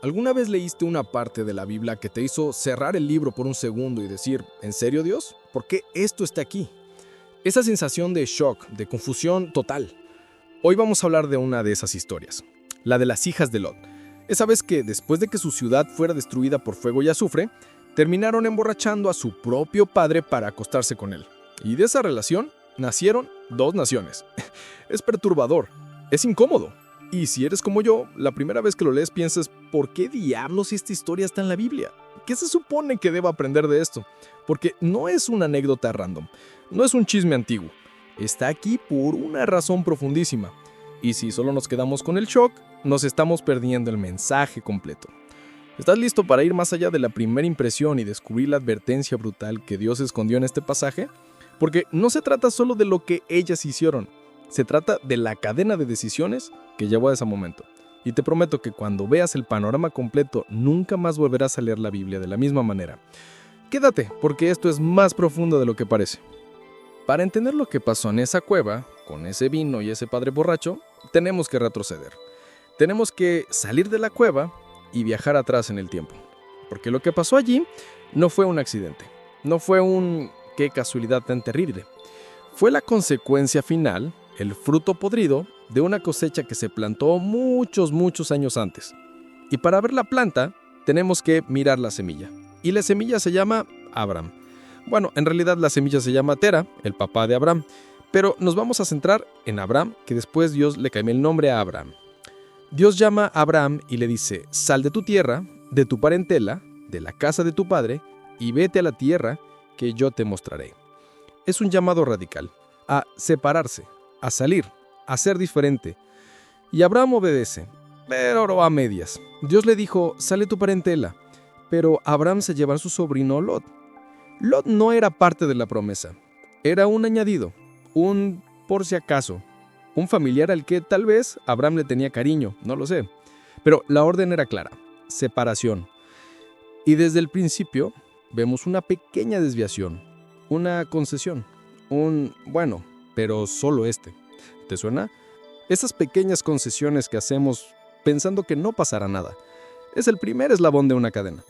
¿Alguna vez leíste una parte de la Biblia que te hizo cerrar el libro por un segundo y decir, ¿en serio, Dios? ¿Por qué esto está aquí? Esa sensación de shock, de confusión total. Hoy vamos a hablar de una de esas historias, la de las hijas de Lot. Esa vez que, después de que su ciudad fuera destruida por fuego y azufre, terminaron emborrachando a su propio padre para acostarse con él. Y de esa relación nacieron dos naciones. Es perturbador, es incómodo. Y si eres como yo, la primera vez que lo lees piensas, ¿por qué diablos esta historia está en la Biblia? ¿Qué se supone que debo aprender de esto? Porque no es una anécdota random, no es un chisme antiguo. Está aquí por una razón profundísima. Y si solo nos quedamos con el shock, nos estamos perdiendo el mensaje completo. ¿Estás listo para ir más allá de la primera impresión y descubrir la advertencia brutal que Dios escondió en este pasaje? Porque no se trata solo de lo que ellas hicieron, se trata de la cadena de decisiones que llevó a ese momento. Y te prometo que cuando veas el panorama completo, nunca más volverás a leer la Biblia de la misma manera. Quédate, porque esto es más profundo de lo que parece. Para entender lo que pasó en esa cueva, con ese vino y ese padre borracho, tenemos que retroceder. Tenemos que salir de la cueva y viajar atrás en el tiempo. Porque lo que pasó allí no fue un accidente, no fue un qué casualidad tan terrible. Fue la consecuencia final, el fruto podrido, de una cosecha que se plantó muchos años antes. Y para ver la planta, tenemos que mirar la semilla. Y la semilla se llama Abraham. Bueno, en realidad la semilla se llama Tera, el papá de Abraham. Pero nos vamos a centrar en Abraham, que después Dios le cambió el nombre a Abraham. Dios llama a Abraham y le dice, sal de tu tierra, de tu parentela, de la casa de tu padre, y vete a la tierra que yo te mostraré. Es un llamado radical, a separarse, a salir, a ser diferente. Y Abraham obedece, pero a medias. Dios le dijo, sale tu parentela, pero Abraham se lleva a su sobrino Lot. Lot no era parte de la promesa, era un añadido, un por si acaso, un familiar al que tal vez Abraham le tenía cariño, no lo sé. Pero la orden era clara, separación. Y desde el principio vemos una pequeña desviación, una concesión, bueno, pero solo ¿Te suena? Esas pequeñas concesiones que hacemos pensando que no pasará nada. Es el primer eslabón de una cadena.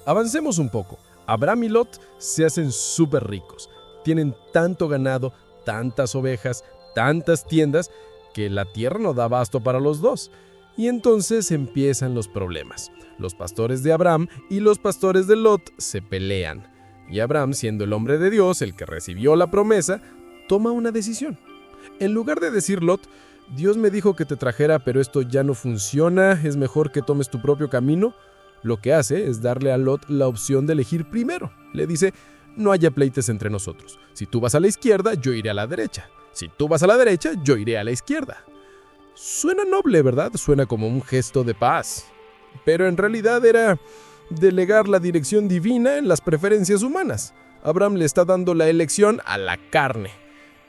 Avancemos un poco. Abraham y Lot se hacen súper ricos. Tienen tanto ganado, tantas ovejas, tantas tiendas, que la tierra no da abasto para los dos. Y entonces empiezan los problemas. Los pastores de Abraham y los pastores de Lot se pelean. Y Abraham, siendo el hombre de Dios, el que recibió la promesa, toma una decisión. En lugar de decir Lot, Dios me dijo que te trajera, pero esto ya no funciona, es mejor que tomes tu propio camino, lo que hace es darle a Lot la opción de elegir primero. Le dice, no haya pleites entre nosotros. Si tú vas a la izquierda, yo iré a la derecha. Si tú vas a la derecha, yo iré a la izquierda. Suena noble, ¿verdad? Suena como un gesto de paz. Pero en realidad era delegar la dirección divina en las preferencias humanas. Abraham le está dando la elección a la carne.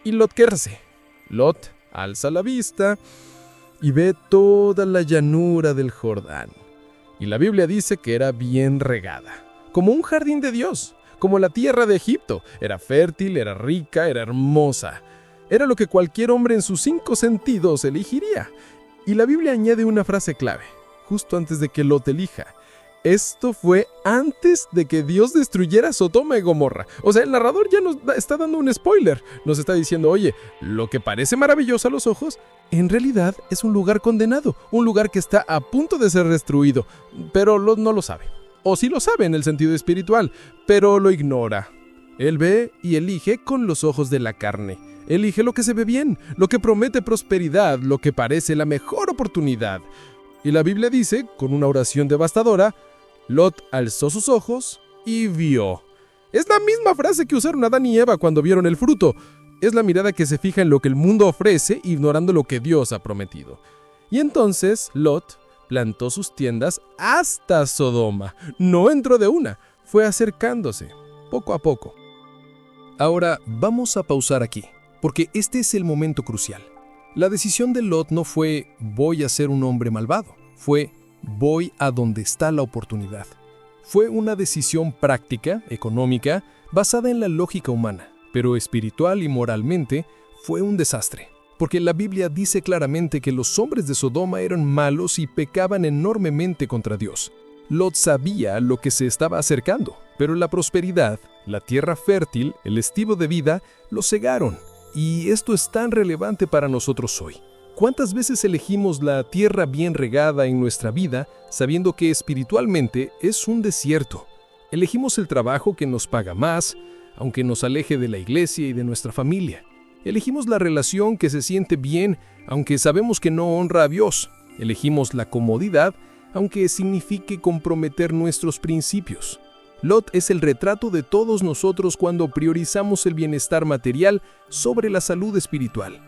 ¿Y Lot qué hace? Lot alza la vista y ve toda la llanura del Jordán. Y la Biblia dice que era bien regada, como un jardín de Dios, como la tierra de Egipto. Era fértil, era rica, era hermosa. Era lo que cualquier hombre en sus 5 sentidos elegiría. Y la Biblia añade una frase clave, justo antes de que Lot elija. Esto fue antes de que Dios destruyera Sodoma y Gomorra. O sea, el narrador ya nos está dando un spoiler. Nos está diciendo, oye, lo que parece maravilloso a los ojos, en realidad es un lugar condenado, un lugar que está a punto de ser destruido. Pero Lot no lo sabe. O sí lo sabe en el sentido espiritual, pero lo ignora. Él ve y elige con los ojos de la carne. Elige lo que se ve bien, lo que promete prosperidad, lo que parece la mejor oportunidad. Y la Biblia dice, con una oración devastadora, Lot alzó sus ojos y vio. Es la misma frase que usaron Adán y Eva cuando vieron el fruto. Es la mirada que se fija en lo que el mundo ofrece, ignorando lo que Dios ha prometido. Y entonces Lot plantó sus tiendas hasta Sodoma. No entró de una, fue acercándose, poco a poco. Ahora vamos a pausar aquí, porque este es el momento crucial. La decisión de Lot no fue voy a ser un hombre malvado, fue voy a donde está la oportunidad. Fue una decisión práctica, económica, basada en la lógica humana, pero espiritual y moralmente fue un desastre. porque la Biblia dice claramente que los hombres de Sodoma eran malos y pecaban enormemente contra Dios. Lot sabía lo que se estaba acercando, pero la prosperidad, la tierra fértil, el estilo de vida, lo cegaron. Y esto es tan relevante para nosotros hoy. ¿Cuántas veces elegimos la tierra bien regada en nuestra vida sabiendo que espiritualmente es un desierto? Elegimos el trabajo que nos paga más, aunque nos aleje de la iglesia y de nuestra familia. Elegimos la relación que se siente bien, aunque sabemos que no honra a Dios. Elegimos la comodidad, aunque signifique comprometer nuestros principios. Lot es el retrato de todos nosotros cuando priorizamos el bienestar material sobre la salud espiritual.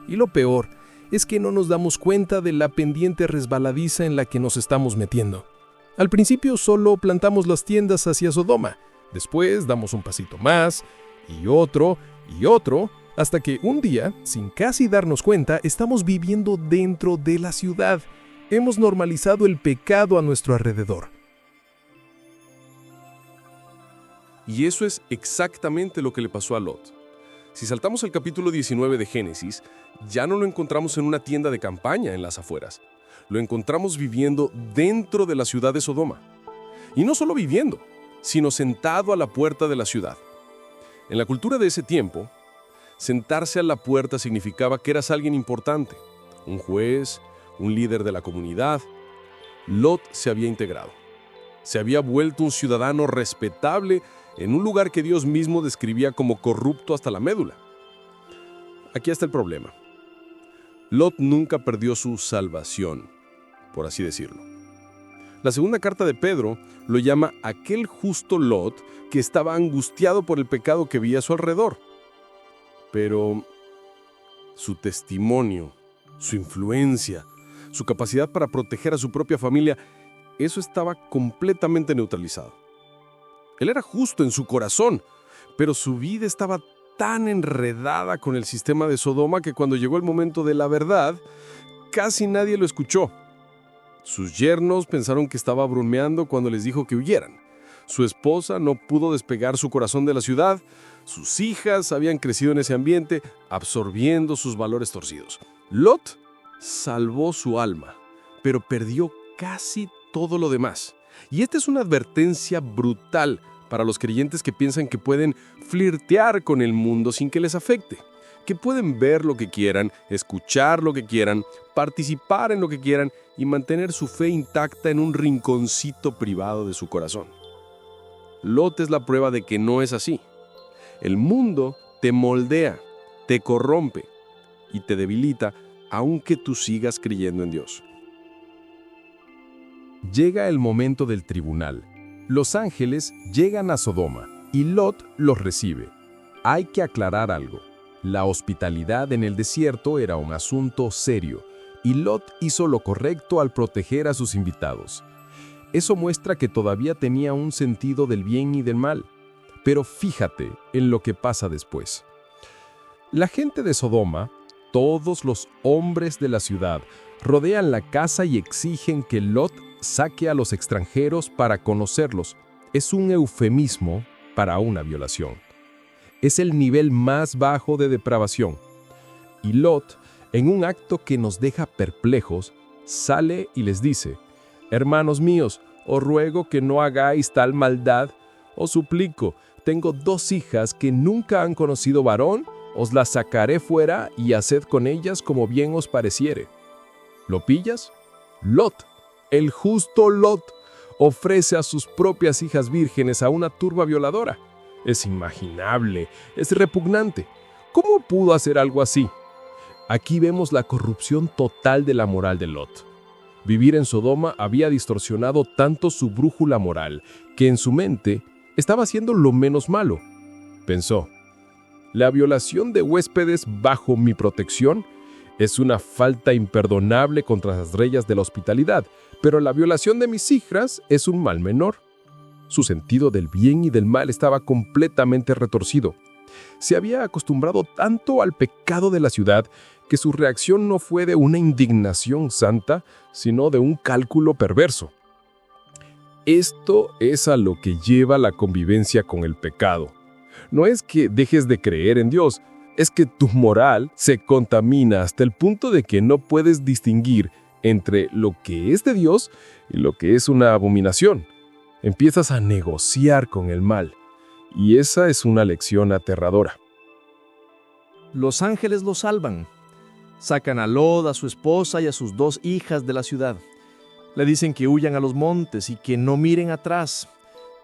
Y lo peor es que no nos damos cuenta de la pendiente resbaladiza en la que nos estamos metiendo. Al principio solo plantamos las tiendas hacia Sodoma, después damos un pasito más, y otro, hasta que un día, sin casi darnos cuenta, estamos viviendo dentro de la ciudad. Hemos normalizado el pecado a nuestro alrededor. Y eso es exactamente lo que le pasó a Lot. Si saltamos al capítulo 19 de Génesis, ya no lo encontramos en una tienda de campaña en las afueras. Lo encontramos viviendo dentro de la ciudad de Sodoma. Y no solo viviendo, sino sentado a la puerta de la ciudad. En la cultura de ese tiempo, sentarse a la puerta significaba que eras alguien importante, un juez, un líder de la comunidad. Lot se había integrado. Se había vuelto un ciudadano respetable en un lugar que Dios mismo describía como corrupto hasta la médula. Aquí está el problema. Lot nunca perdió su salvación, por así decirlo. La segunda carta de Pedro lo llama aquel justo Lot que estaba angustiado por el pecado que veía a su alrededor. Pero su testimonio, su influencia, su capacidad para proteger a su propia familia, eso estaba completamente neutralizado. Él era justo en su corazón, pero su vida estaba tan enredada con el sistema de Sodoma que cuando llegó el momento de la verdad, casi nadie lo escuchó. Sus yernos pensaron que estaba bromeando cuando les dijo que huyeran. Su esposa no pudo despegar su corazón de la ciudad. Sus hijas habían crecido en ese ambiente, absorbiendo sus valores torcidos. Lot salvó su alma, pero perdió casi todo lo demás. Y esta es una advertencia brutal para los creyentes que piensan que pueden flirtear con el mundo sin que les afecte, que pueden ver lo que quieran, escuchar lo que quieran, participar en lo que quieran y mantener su fe intacta en un rinconcito privado de su corazón. Lot es la prueba de que no es así. El mundo te moldea, te corrompe y te debilita aunque tú sigas creyendo en Dios. Llega el momento del tribunal. Los ángeles llegan a Sodoma y Lot los recibe. Hay que aclarar algo. La hospitalidad en el desierto era un asunto serio y Lot hizo lo correcto al proteger a sus invitados. Eso muestra que todavía tenía un sentido del bien y del mal. Pero fíjate en lo que pasa después. La gente de Sodoma, todos los hombres de la ciudad, rodean la casa y exigen que Lot saque a los extranjeros para conocerlos. Es un eufemismo para una violación. Es el nivel más bajo de depravación. Y Lot, en un acto que nos deja perplejos, sale y les dice: «Hermanos míos, os ruego que no hagáis tal maldad. Os suplico, tengo 2 hijas que nunca han conocido varón, os las sacaré fuera y haced con ellas como bien os pareciere». ¿Lo pillas? Lot, el justo Lot, ofrece a sus propias hijas vírgenes a una turba violadora. Es inimaginable, es repugnante. ¿Cómo pudo hacer algo así? Aquí vemos la corrupción total de la moral de Lot. Vivir en Sodoma había distorsionado tanto su brújula moral que en su mente estaba haciendo lo menos malo. Pensó: la violación de huéspedes bajo mi protección es una falta imperdonable contra las leyes de la hospitalidad, pero la violación de mis hijas es un mal menor. Su sentido del bien y del mal estaba completamente retorcido. Se había acostumbrado tanto al pecado de la ciudad que su reacción no fue de una indignación santa, sino de un cálculo perverso. Esto es a lo que lleva la convivencia con el pecado. No es que dejes de creer en Dios, es que tu moral se contamina hasta el punto de que no puedes distinguir entre lo que es de Dios y lo que es una abominación. Empiezas a negociar con el mal, y esa es una lección aterradora. Los ángeles lo salvan. Sacan a Lot, a su esposa y a sus 2 hijas de la ciudad. Le dicen que huyan a los montes y que no miren atrás.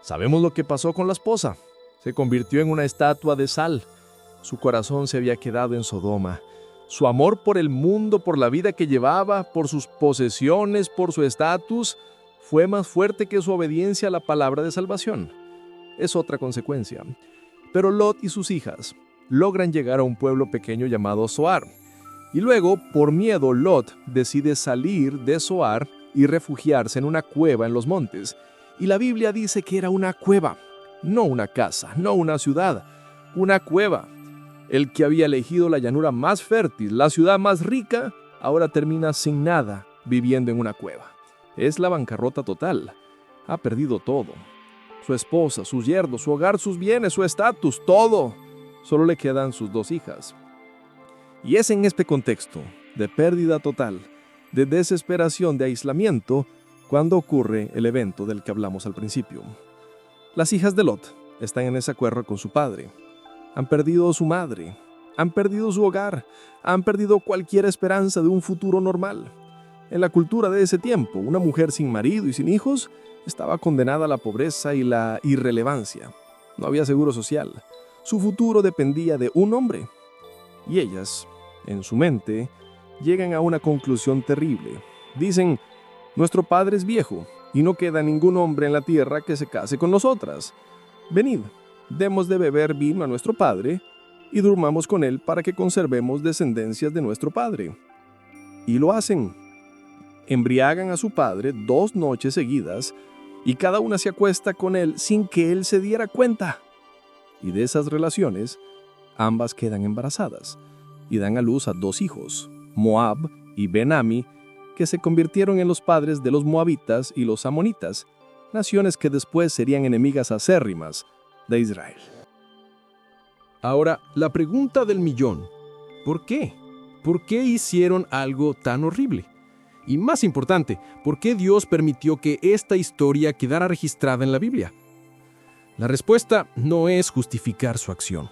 Sabemos lo que pasó con la esposa. Se convirtió en una estatua de sal. Su corazón se había quedado en Sodoma. Su amor por el mundo, por la vida que llevaba, por sus posesiones, por su estatus, fue más fuerte que su obediencia a la palabra de salvación. Es otra consecuencia. Pero Lot y sus hijas logran llegar a un pueblo pequeño llamado Zoar. Y luego, por miedo, Lot decide salir de Zoar y refugiarse en una cueva en los montes. Y la Biblia dice que era una cueva, no una casa, no una ciudad, una cueva. El que había elegido la llanura más fértil, la ciudad más rica, ahora termina sin nada, viviendo en una cueva. Es la bancarrota total. Ha perdido todo. Su esposa, sus yernos, su hogar, sus bienes, su estatus, todo. Solo le quedan sus 2 hijas. Y es en este contexto de pérdida total, de desesperación, de aislamiento, cuando ocurre el evento del que hablamos al principio. Las hijas de Lot están en esa cueva con su padre. Han perdido a su madre, han perdido su hogar, han perdido cualquier esperanza de un futuro normal. En la cultura de ese tiempo, una mujer sin marido y sin hijos estaba condenada a la pobreza y la irrelevancia. No había seguro social. Su futuro dependía de un hombre. Y ellas, en su mente, llegan a una conclusión terrible. Dicen, nuestro padre es viejo y no queda ningún hombre en la tierra que se case con nosotras. Venid, demos de beber vino a nuestro padre y durmamos con él para que conservemos descendencias de nuestro padre. Y lo hacen. Embriagan a su padre 2 noches seguidas y cada una se acuesta con él sin que él se diera cuenta. Y de esas relaciones, ambas quedan embarazadas y dan a luz a 2 hijos, Moab y Ben-Ami, que se convirtieron en los padres de los moabitas y los amonitas, naciones que después serían enemigas acérrimas de Israel. Ahora, la pregunta del millón. ¿Por qué? ¿Por qué hicieron algo tan horrible? Y más importante, ¿por qué Dios permitió que esta historia quedara registrada en la Biblia? La respuesta no es justificar su acción.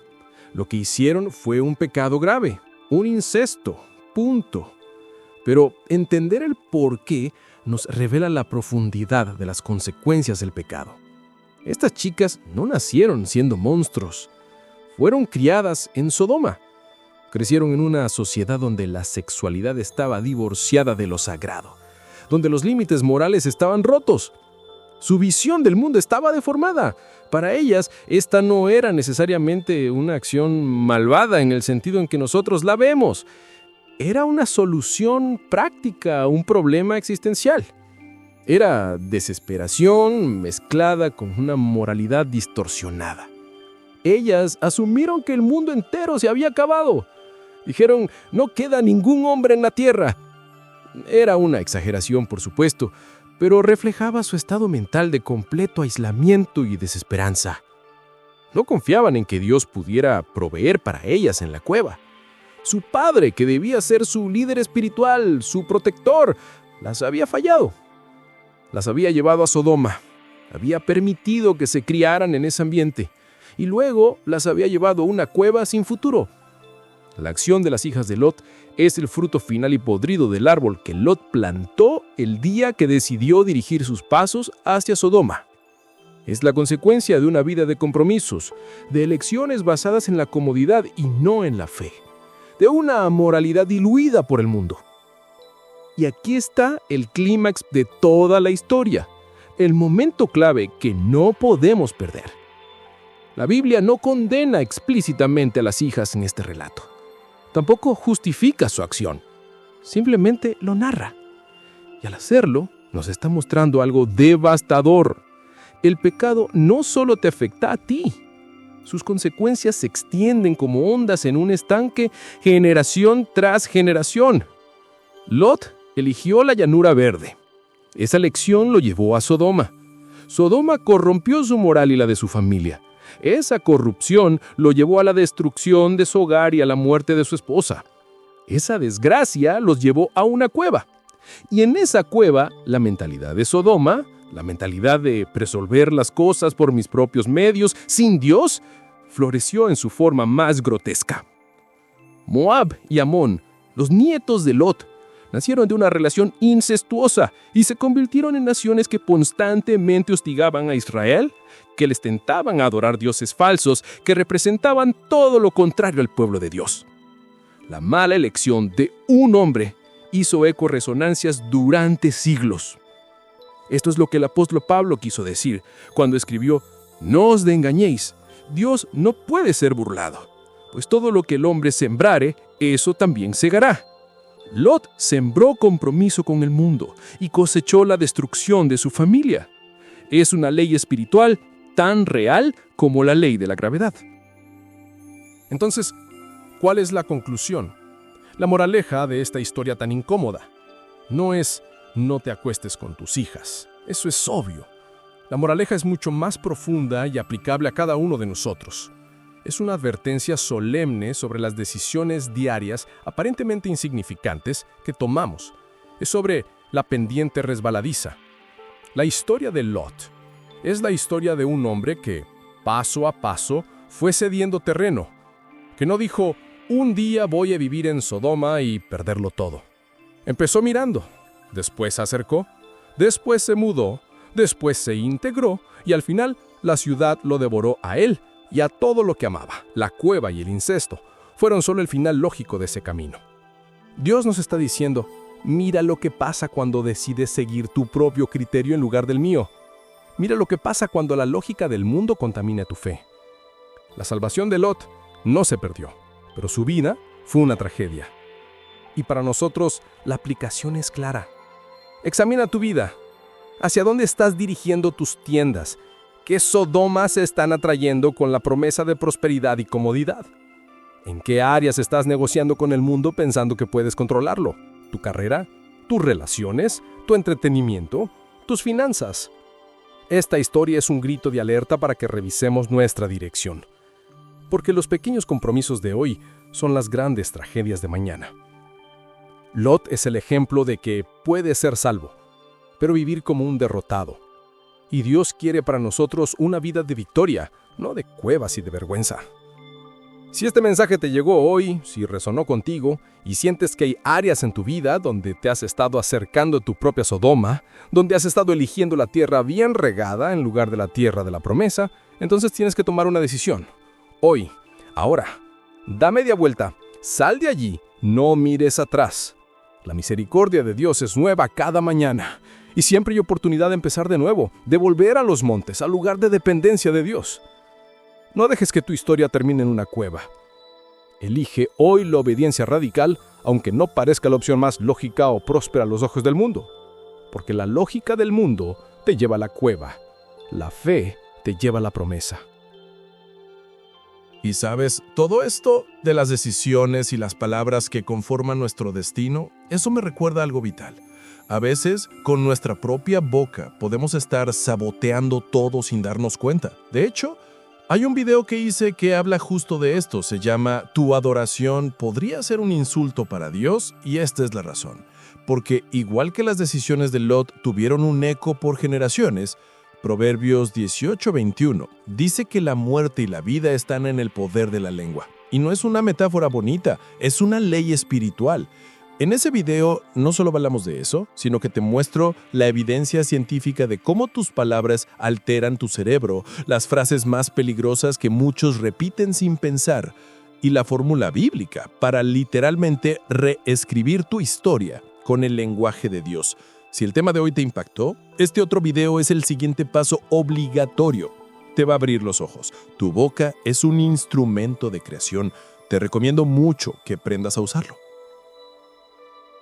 Lo que hicieron fue un pecado grave, un incesto, punto. Pero entender el por qué nos revela la profundidad de las consecuencias del pecado. Estas chicas no nacieron siendo monstruos. Fueron criadas en Sodoma. Crecieron en una sociedad donde la sexualidad estaba divorciada de lo sagrado, donde los límites morales estaban rotos. Su visión del mundo estaba deformada. Para ellas, esta no era necesariamente una acción malvada en el sentido en que nosotros la vemos. Era una solución práctica a un problema existencial. Era desesperación mezclada con una moralidad distorsionada. Ellas asumieron que el mundo entero se había acabado. Dijeron, no queda ningún hombre en la tierra. Era una exageración, por supuesto, pero reflejaba su estado mental de completo aislamiento y desesperanza. No confiaban en que Dios pudiera proveer para ellas en la cueva. Su padre, que debía ser su líder espiritual, su protector, las había fallado. Las había llevado a Sodoma, había permitido que se criaran en ese ambiente, y luego las había llevado a una cueva sin futuro. La acción de las hijas de Lot es el fruto final y podrido del árbol que Lot plantó el día que decidió dirigir sus pasos hacia Sodoma. Es la consecuencia de una vida de compromisos, de elecciones basadas en la comodidad y no en la fe, de una moralidad diluida por el mundo. Y aquí está el clímax de toda la historia, el momento clave que no podemos perder. La Biblia no condena explícitamente a las hijas en este relato. Tampoco justifica su acción, simplemente lo narra. Y al hacerlo, nos está mostrando algo devastador. El pecado no solo te afecta a ti, sus consecuencias se extienden como ondas en un estanque generación tras generación. Lot eligió la llanura verde. Esa elección lo llevó a Sodoma. Sodoma corrompió su moral y la de su familia. Esa corrupción lo llevó a la destrucción de su hogar y a la muerte de su esposa. Esa desgracia los llevó a una cueva. Y en esa cueva, la mentalidad de Sodoma, la mentalidad de resolver las cosas por mis propios medios, sin Dios, floreció en su forma más grotesca. Moab y Amón, los nietos de Lot, nacieron de una relación incestuosa y se convirtieron en naciones que constantemente hostigaban a Israel, que les tentaban a adorar dioses falsos que representaban todo lo contrario al pueblo de Dios. La mala elección de un hombre hizo eco resonancias durante siglos. Esto es lo que el apóstol Pablo quiso decir cuando escribió: «No os engañéis, Dios no puede ser burlado, pues todo lo que el hombre sembrare, eso también segará». Lot sembró compromiso con el mundo y cosechó la destrucción de su familia. Es una ley espiritual tan real como la ley de la gravedad. Entonces, ¿cuál es la conclusión? La moraleja de esta historia tan incómoda no es no te acuestes con tus hijas. Eso es obvio. La moraleja es mucho más profunda y aplicable a cada uno de nosotros. Es una advertencia solemne sobre las decisiones diarias aparentemente insignificantes que tomamos. Es sobre la pendiente resbaladiza. La historia de Lot es la historia de un hombre que, paso a paso, fue cediendo terreno, que no dijo: un día voy a vivir en Sodoma y perderlo todo. Empezó mirando, después se acercó, después se mudó, después se integró y al final la ciudad lo devoró a él y a todo lo que amaba. La cueva y el incesto fueron solo el final lógico de ese camino. Dios nos está diciendo: mira lo que pasa cuando decides seguir tu propio criterio en lugar del mío. Mira lo que pasa cuando la lógica del mundo contamina tu fe. La salvación de Lot no se perdió, pero su vida fue una tragedia. Y para nosotros, la aplicación es clara. Examina tu vida. ¿Hacia dónde estás dirigiendo tus tiendas? ¿Qué Sodomas se están atrayendo con la promesa de prosperidad y comodidad? ¿En qué áreas estás negociando con el mundo pensando que puedes controlarlo? ¿Tu carrera? ¿Tus relaciones? ¿Tu entretenimiento? ¿Tus finanzas? Esta historia es un grito de alerta para que revisemos nuestra dirección. Porque los pequeños compromisos de hoy son las grandes tragedias de mañana. Lot es el ejemplo de que puede ser salvo, pero vivir como un derrotado. Y Dios quiere para nosotros una vida de victoria, no de cuevas y de vergüenza. Si este mensaje te llegó hoy, si resonó contigo y sientes que hay áreas en tu vida donde te has estado acercando a tu propia Sodoma, donde has estado eligiendo la tierra bien regada en lugar de la tierra de la promesa, entonces tienes que tomar una decisión. Hoy, ahora, da media vuelta, sal de allí, no mires atrás. La misericordia de Dios es nueva cada mañana. Y siempre hay oportunidad de empezar de nuevo, de volver a los montes, al lugar de dependencia de Dios. No dejes que tu historia termine en una cueva. Elige hoy la obediencia radical, aunque no parezca la opción más lógica o próspera a los ojos del mundo. Porque la lógica del mundo te lleva a la cueva. La fe te lleva a la promesa. Y sabes, todo esto de las decisiones y las palabras que conforman nuestro destino, eso me recuerda algo vital. A veces, con nuestra propia boca, podemos estar saboteando todo sin darnos cuenta. De hecho, hay un video que hice que habla justo de esto. Se llama «Tu adoración podría ser un insulto para Dios», y esta es la razón. Porque igual que las decisiones de Lot tuvieron un eco por generaciones, Proverbios 18:21 dice que la muerte y la vida están en el poder de la lengua. Y no es una metáfora bonita, es una ley espiritual. En ese video no solo hablamos de eso, sino que te muestro la evidencia científica de cómo tus palabras alteran tu cerebro, las frases más peligrosas que muchos repiten sin pensar, y la fórmula bíblica para literalmente reescribir tu historia con el lenguaje de Dios. Si el tema de hoy te impactó, este otro video es el siguiente paso obligatorio. Te va a abrir los ojos. Tu boca es un instrumento de creación. Te recomiendo mucho que aprendas a usarlo.